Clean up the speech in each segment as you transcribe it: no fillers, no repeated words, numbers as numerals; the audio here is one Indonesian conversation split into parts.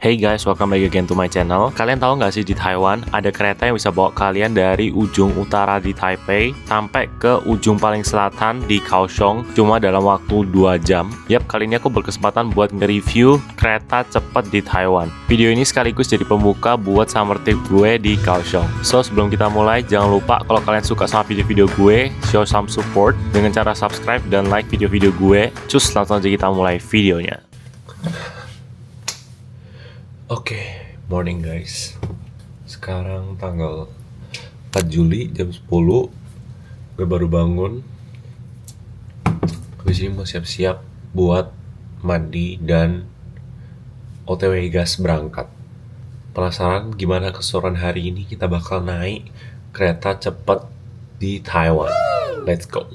Hey guys, welcome back again to my channel. Kalian tahu nggak sih di Taiwan ada kereta yang bisa bawa kalian dari ujung utara di Taipei sampai ke ujung paling selatan di Kaohsiung cuma dalam waktu 2 jam. Yap, kali ini aku berkesempatan buat nge-review kereta cepat di Taiwan. Video ini sekaligus jadi pembuka buat summer trip gue di Kaohsiung. So, sebelum kita mulai, jangan lupa kalau kalian suka sama video-video gue, show some support dengan cara subscribe dan like video-video gue. Cus, langsung aja kita mulai videonya. Oke, morning guys. Sekarang tanggal 4 Juli jam 10. Gue baru bangun. Habis ini mau siap-siap buat mandi dan OTW gas berangkat. Penasaran gimana keseruan hari ini? Kita bakal naik kereta cepat di Taiwan. Let's go.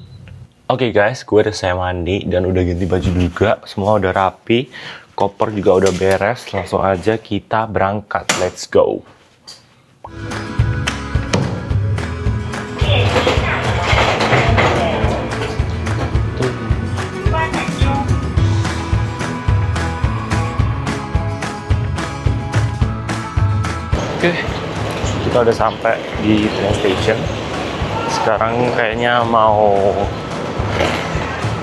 Oke guys, gue udah selesai mandi dan udah ganti baju juga. Semua udah rapi. Koper juga udah beres, langsung aja kita berangkat. Let's go. Oke, kita udah sampai di train station. Sekarang kayaknya mau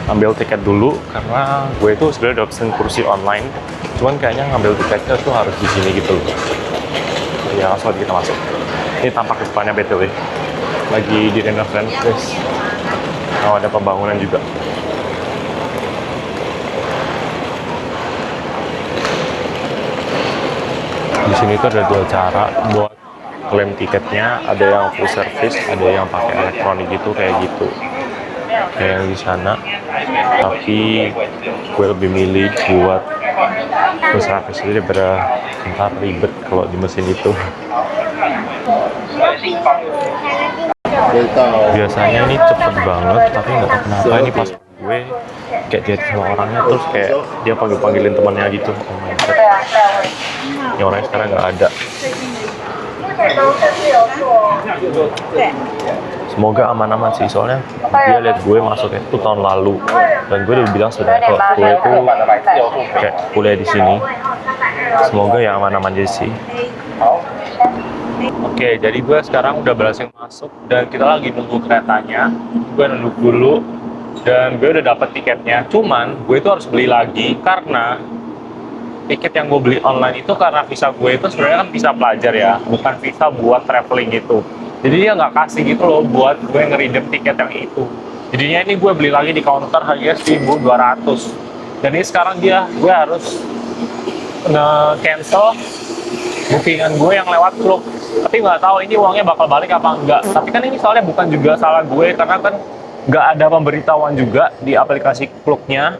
ambil tiket dulu karena gue itu sebenarnya udah pesen kursi online, cuman kayaknya ngambil tiketnya tuh harus di sini gitu loh. Ya langsung aja kita masuk. Ini tampak depannya BTW lagi di renovasi, guys. Oh, ada pembangunan juga. Di sini tuh ada 2 cara buat klaim tiketnya, ada yang full service, ada yang pakai elektronik gitu kayak gitu. Kayak yang di sana, tapi gue lebih milih buat full service aja daripada ntar ribet kalau di mesin itu. Biasanya ini cepet banget, tapi nggak tahu kenapa ini pas gue kayak jadi sama orangnya terus kayak dia panggilin temannya gitu. Oh my god, yang orangnya sekarang nggak ada. Semoga aman-aman sih, soalnya dia lihat gue masuknya itu tahun lalu dan gue udah bilang sebenarnya kalau gue itu kayak kuliah di sini. Semoga ya aman-aman aja sih. Oke, jadi gue sekarang udah berhasil masuk dan kita lagi nunggu keretanya. Gue nunggu dulu dan gue udah dapet tiketnya. Cuman gue itu harus beli lagi karena tiket yang gue beli online itu karena visa gue itu sebenarnya kan visa pelajar ya, bukan visa buat traveling gitu. Jadi dia nggak kasih gitu loh buat gue nge-redeem tiket yang itu. Jadinya ini gue beli lagi di counter harganya 1.200. Dan ini sekarang gue harus nge-cancel bookingan gue yang lewat Klook. Tapi nggak tahu ini uangnya bakal balik apa enggak. Tapi kan ini soalnya bukan juga salah gue karena kan nggak ada pemberitahuan juga di aplikasi Klooknya.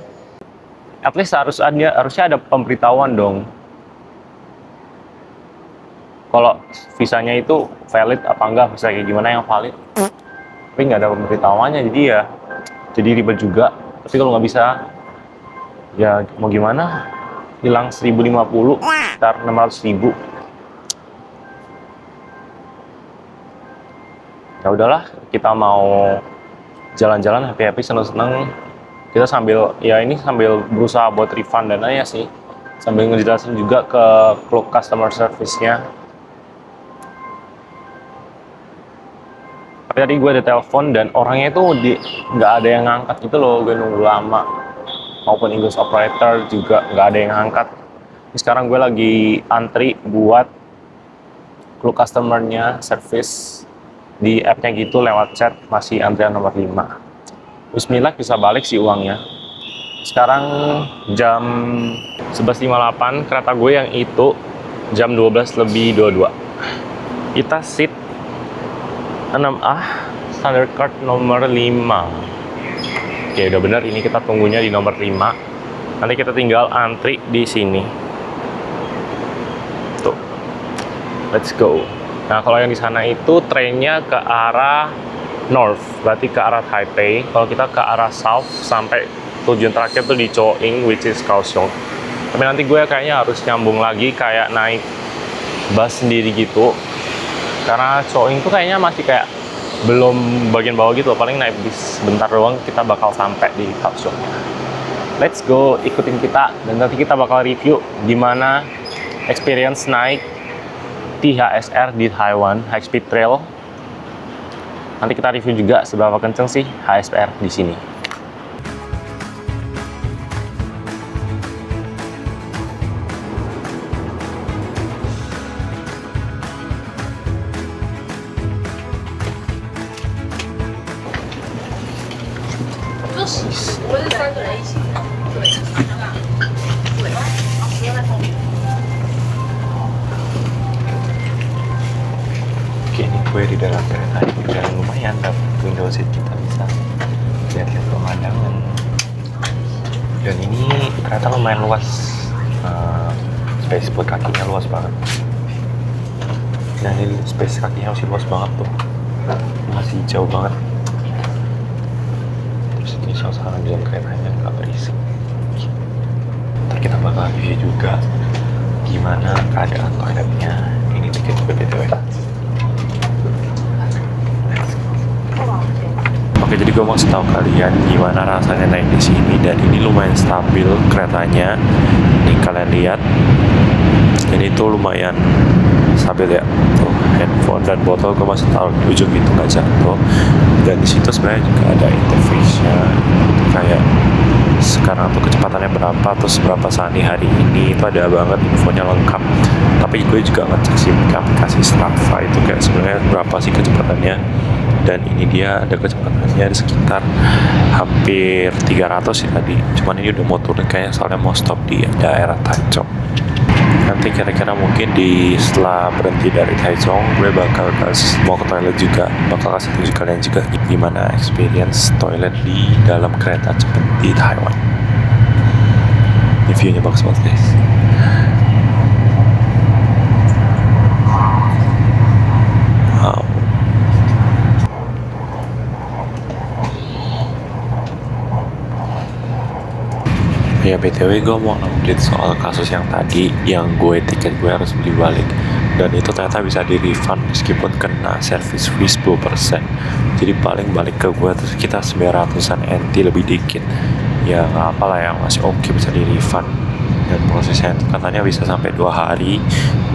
At least harusnya ada pemberitahuan dong. Kalau visanya itu valid apa enggak, bisa kayak gimana yang valid. Tapi nggak ada pemberitahuannya, jadi ribet juga. Tapi kalau nggak bisa, ya mau gimana? Hilang 1.050, sekitar 600.000. Ya udahlah, kita mau jalan-jalan happy-happy, seneng-seneng. Kita sambil berusaha buat refund dananya sih, sambil ngejelasin juga ke Klook customer service-nya. Tapi tadi gue ada telepon dan orangnya itu nggak ada yang ngangkat gitu loh, gue nunggu lama. Maupun English operator juga nggak ada yang ngangkat. Sekarang gue lagi antri buat Klook customer-nya service di app-nya gitu lewat chat, masih antrian nomor 5. Bismillah bisa balik sih uangnya. Sekarang jam 11.58, kereta gue yang itu jam 12:22. Kita seat 6A, standard card nomor 5. Oke, udah bener, ini kita tunggunya di nomor 5. Nanti kita tinggal antri di sini. Tuh. Let's go. Nah, kalau yang di sana itu trennya ke arah north, berarti ke arah Taipei. Kalau kita ke arah south sampai tujuan terakhir tuh di Chongqing, which is Kaohsiung. Tapi nanti gue kayaknya harus nyambung lagi kayak naik bus sendiri gitu. Karena Chongqing tuh kayaknya masih kayak belum bagian bawah gitu, paling naik bis sebentar doang kita bakal sampai di Kaohsiung. Let's go, ikutin kita dan nanti kita bakal review gimana experience naik THSR di Taiwan, High Speed Trail. Nanti kita review juga seberapa kenceng sih HSR di sini. Oke, ini gue di dalam kereta dan lumayan dapet window seat, kita bisa lihat-lihat pemandangan. Dan ini kereta lumayan luas, space buat kakinya luas banget. Dan ini space kakinya masih luas banget tuh, masih jauh banget. Terus ini suasana di dalam keretanya nggak berisik. Ntar kita bakal review juga gimana keadaan toiletnya. Ini tiket gue BTW. Oke, jadi gue mau kasih tahu kalian gimana rasanya naik di sini, dan ini lumayan stabil keretanya. Nih kalian lihat, jadi itu lumayan stabil ya. Tuh handphone dan botol gue masih taruh di ujung itu nggak jatuh. Dan di situ sebenarnya juga ada interface-nya, kayak sekarang tuh kecepatannya berapa, terus berapa sani hari ini, itu ada banget infonya lengkap. Tapi gue juga ngecek sih pakai aplikasi Strava, itu kayak sebenarnya berapa sih kecepatannya. Dan ini dia ada kecepatannya di sekitar hampir 300 sih tadi. Cuman ini udah mau turun kayaknya, soalnya mau stop di daerah Taichung. Nanti kira-kira mungkin setelah berhenti dari Taichung, gue bakal mau ke toilet juga. Bakal kasih tunjuk kalian juga gimana experience toilet di dalam kereta cepat di Taiwan. Ini view-nya bagus banget guys. Wow. Ya BTW gue mau update soal kasus yang tadi, yang tiket gue harus beli balik, dan itu ternyata bisa di refund meskipun kena service fee 10%. Jadi paling balik ke gue terus kita 900-an NT lebih dikit. Ya nggak apa lah ya, masih oke, bisa di refund. Dan prosesnya itu katanya bisa sampai 2 hari.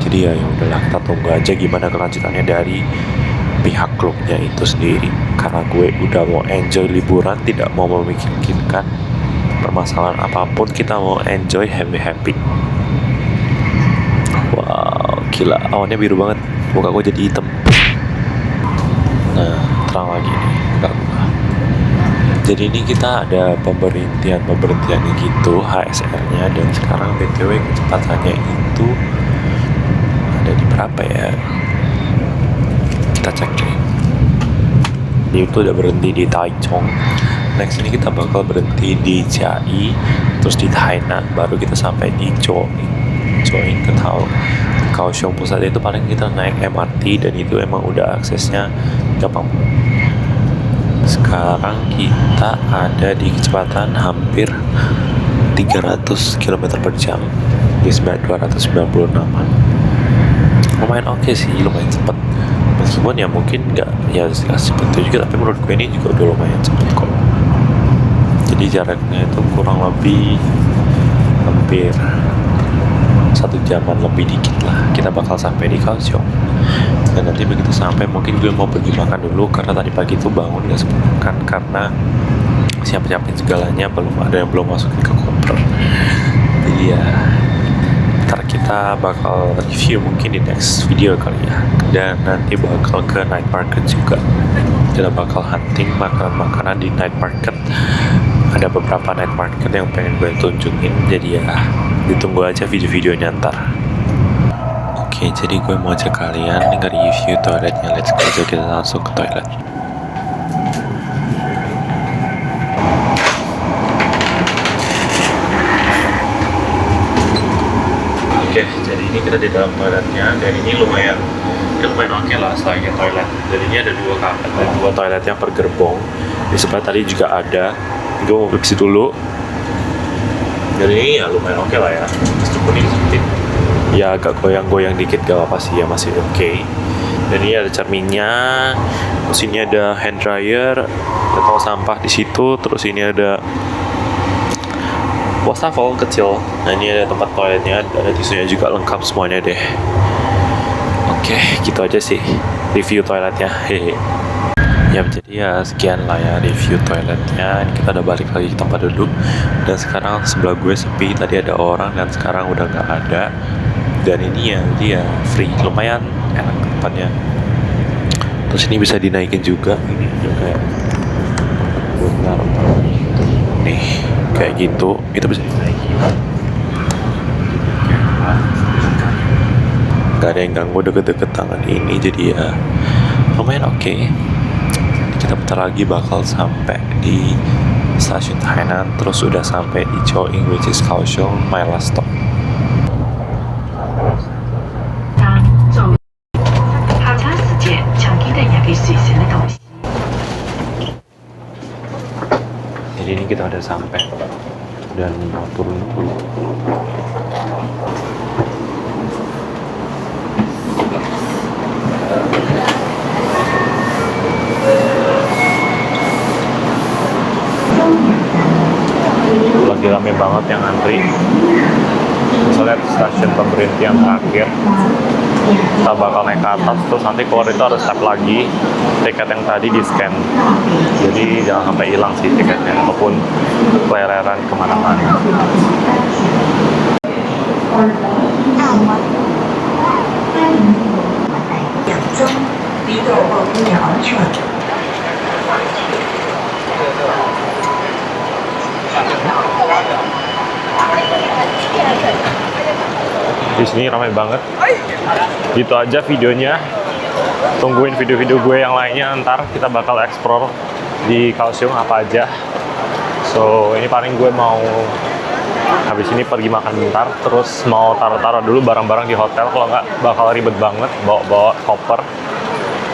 Jadi ya udahlah, kita tunggu aja gimana kelanjutannya dari pihak klubnya itu sendiri. Karena gue udah mau enjoy liburan, tidak mau memikirkan permasalahan apapun, kita mau enjoy happy. Wow, gila, awannya biru banget, muka gue jadi hitam. Nah, terang lagi nih muka gue. Jadi ini kita ada pemberhentian gitu HSR-nya, dan sekarang BTW kecepatannya itu ada di berapa ya? Kita cek nih. Ini itu udah berhenti di Taichung. Next ini kita bakal berhenti di Chiayi, terus di Tainan, baru kita sampai di Join ke Kaohsiung pusat. Itu paling kita naik MRT, dan itu emang udah aksesnya gampang. Sekarang kita ada di kecepatan hampir 300 km per jam di 296an. Lumayan oke sih, lumayan cepet. Meskipun ya mungkin nggak ya cepet itu juga, tapi menurut gue ini juga udah lumayan cepet kok. Jadi jaraknya itu kurang lebih hampir 1 jaman lebih dikit lah. Kita bakal sampai di Kaohsiung. Dan nanti begitu sampai mungkin gue mau pergi makan dulu, karena tadi pagi itu bangun gak sempat makan karena siap-siapin segalanya, belum ada yang belum masukin ke koper. Jadi ya ntar kita bakal review mungkin di next video kali ya. Dan nanti bakal ke night market juga. Kita bakal hunting makanan-makanan di night market. Ada beberapa night market yang pengen gue tunjukin, jadi ya ditunggu aja video-videonya ntar. Oke, jadi gue mau ajak kalian nge-review toiletnya. Let's go, aja kita langsung ke toilet. Oke, jadi ini kita di dalam toiletnya, dan ini lumayan oke lah selain toilet. Jadi ini ada 2 kamar, ada 2 toilet yang per gerbong. Di sebelah tadi juga ada. Gue mau bersih dulu. Dan ini ya lumayan oke lah ya, meskipun ini sempit. Ya agak goyang-goyang dikit, gak apa sih ya, masih oke. Dan ini ada cerminnya. Terus ini ada hand dryer, atau sampah di situ. Terus ini ada wastafel kecil. Nah ini ada tempat toiletnya, ada tisunya juga, lengkap semuanya deh. Oke, gitu aja sih review toiletnya. Hehe. Ya jadi ya sekian lah ya review toiletnya. Ini kita udah balik lagi ke tempat duduk, dan sekarang sebelah gue sepi. Tadi ada orang dan sekarang udah nggak ada. Dan ini ya dia free, lumayan enak tempatnya. Terus ini bisa dinaikin juga, ini juga kayak buat naruh nih kayak gitu, itu bisa dinaikin. Gak ada yang ganggu deket-deket tangan ini, jadi ya lumayan oke. Kita bentar lagi bakal sampai di stasiun Tainan, terus udah sampai di Chongqing, which is Kaohsiung, my last stop. Jadi ini kita udah sampai dan mau turun dulu. Lagi rame banget yang antri. Bisa lihat stasiun pemberhentian terakhir. Kita bakal naik ke atas, terus nanti keluar itu harus tap lagi tiket yang tadi di scan. Jadi jangan sampai hilang sih tiketnya, ataupun kelereran kemana-mana. Di sini ramai banget. Gitu aja videonya. Tungguin video-video gue yang lainnya, ntar kita bakal explore di Kaohsiung apa aja. So ini paling gue mau habis ini pergi makan bentar, terus mau taruh-taruh dulu barang-barang di hotel, kalau nggak bakal ribet banget bawa koper.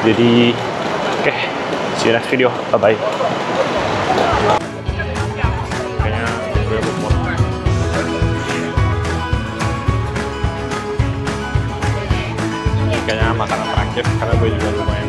Jadi oke, see you next video, bye bye. Kayaknya makanan terakhir karena gue juga lumayan